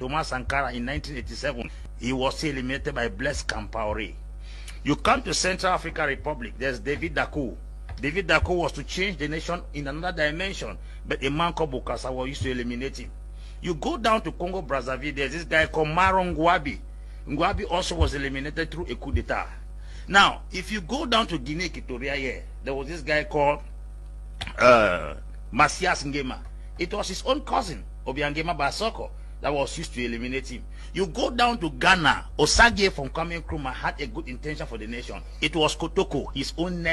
Thomas Sankara in 1987. He was still eliminated by Blaise Compaoré. You come to Central African Republic, there's David Coup. David Coup was to change the nation in another dimension, but a man called Bokasawa used to eliminate him. You go down to Congo Brazzaville, there's this guy called Maron Ngwabi. Ngwabi also was eliminated through a coup d'etat. Now, if you go down to Guinea Equatorial here, there was this guy called Masias Ngema. It was his own cousin, Obiangema Basoko, that was used to eliminate him. You go down to Ghana, Osage from Kwame Nkrumah had a good intention for the nation. It was Kotoko, his own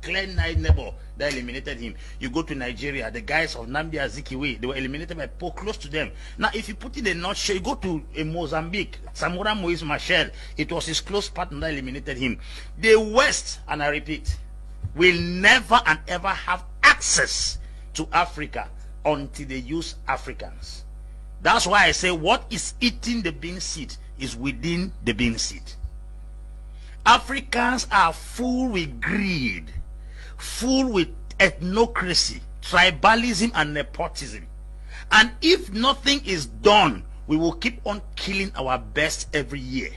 clear neighbor, that eliminated him. You go to Nigeria, the guys of Nnamdi Azikiwe, they were eliminated by Pope close to them. Now, if you put it in a nutshell, you go to Mozambique, Samora Moise Machel, it was his close partner that eliminated him. The West, and I repeat, will never and ever have access to Africa until they use Africans. That's why I say what is eating the bean seed is within the bean seed. Africans are full with greed, full with ethnocracy, tribalism, and nepotism. And if nothing is done, we will keep on killing our best every year.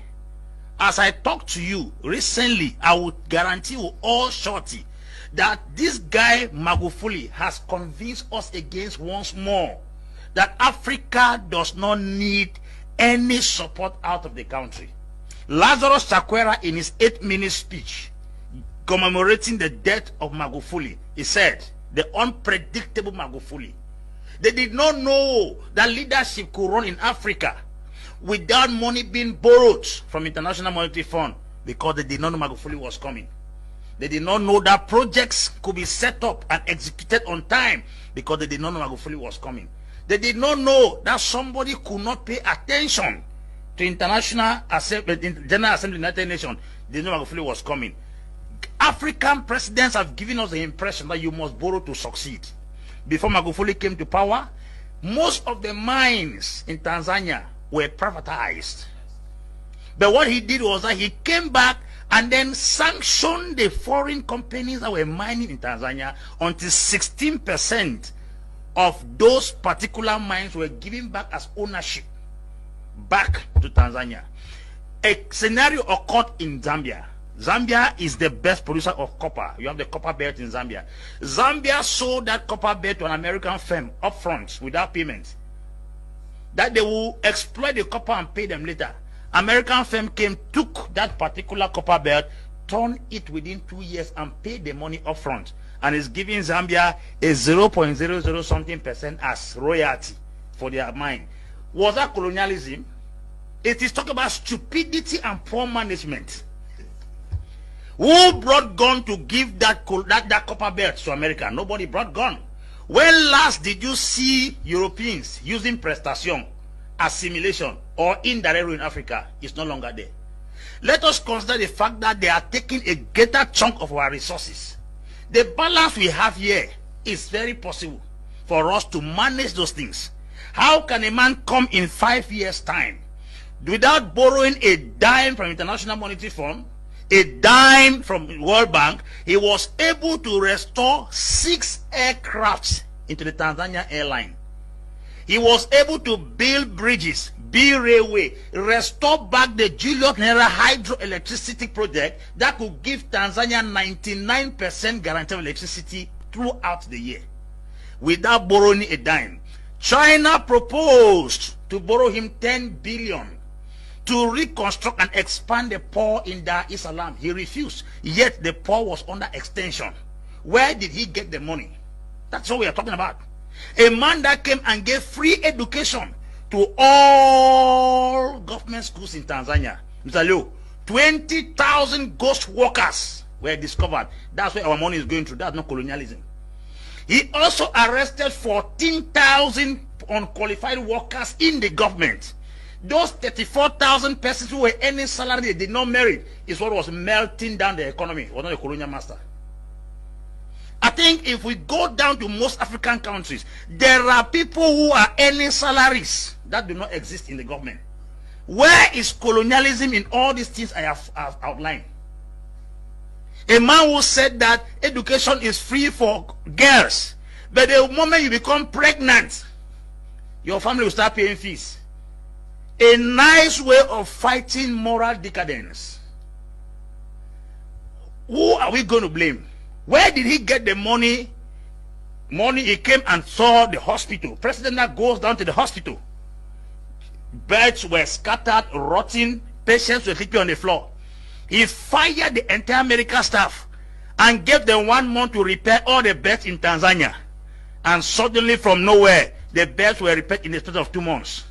As I talk to you recently, I will guarantee you all shorty that this guy Magufuli has convinced us against once more that Africa does not need any support out of the country. Lazarus Chakwera, in his 8-minute speech commemorating the death of Magufuli, he said, the unpredictable Magufuli. They did not know that leadership could run in Africa without money being borrowed from International Monetary Fund, because they did not know Magufuli was coming. They did not know that projects could be set up and executed on time, because they did not know Magufuli was coming. They did not know that somebody could not pay attention to General Assembly of the United Nations. They didn't know Magufuli was coming. African presidents have given us the impression that you must borrow to succeed. Before Magufuli came to power, most of the mines in Tanzania were privatized. But what he did was that he came back and then sanctioned the foreign companies that were mining in Tanzania until 16% of those particular mines were given back as ownership back to Tanzania. A scenario occurred in Zambia. Zambia is the best producer of copper. You have the copper belt in Zambia. Zambia sold that copper belt to an American firm upfront without payment, that they will exploit the copper and pay them later. American firm came, took that particular copper belt, turned it within 2 years and paid the money upfront, and is giving Zambia a 0.00 something% as royalty for their mine. Was that colonialism? It is talking about stupidity and poor management. Who brought gun to give that copper belt to America? Nobody brought gun. When last did you see Europeans using prestation, assimilation, or indirect rule in Africa? It's no longer there. Let us consider the fact that they are taking a greater chunk of our resources. The balance we have here is very possible for us to manage those things. How can a man come in 5 years' time without borrowing a dime from International Monetary Fund, a dime from World Bank? He was able to restore 6 aircrafts into the Tanzania airline. He was able to build bridges, build railway, restore back the Julius Nyerere hydroelectricity project that could give Tanzania 99% guarantee of electricity throughout the year without borrowing a dime. China proposed to borrow him 10 billion to reconstruct and expand the port in Dar es Salaam. He refused, yet the port was under extension. Where did he get the money? That's what we are talking about. A man that came and gave free education to all government schools in Tanzania. Mr. Leo, 20,000 ghost workers were discovered. That's where our money is going through. That's not colonialism. He also arrested 14,000 unqualified workers in the government. Those 34,000 persons who were earning salary they did not merit is what was melting down the economy. It was not a colonial master. I think if we go down to most African countries, there are people who are earning salaries that do not exist in the government. Where is colonialism in all these things I have outlined? A man who said that education is free for girls, but the moment you become pregnant, your family will start paying fees. A nice way of fighting moral decadence. Who are we going to blame? Where did he get the money? He came and saw the hospital. President now goes down to the hospital. Beds were scattered, rotting. Patients were sleeping on the floor. He fired the entire medical staff and gave them 1 month to repair all the beds in Tanzania. And suddenly from nowhere, the beds were repaired in the space of 2 months.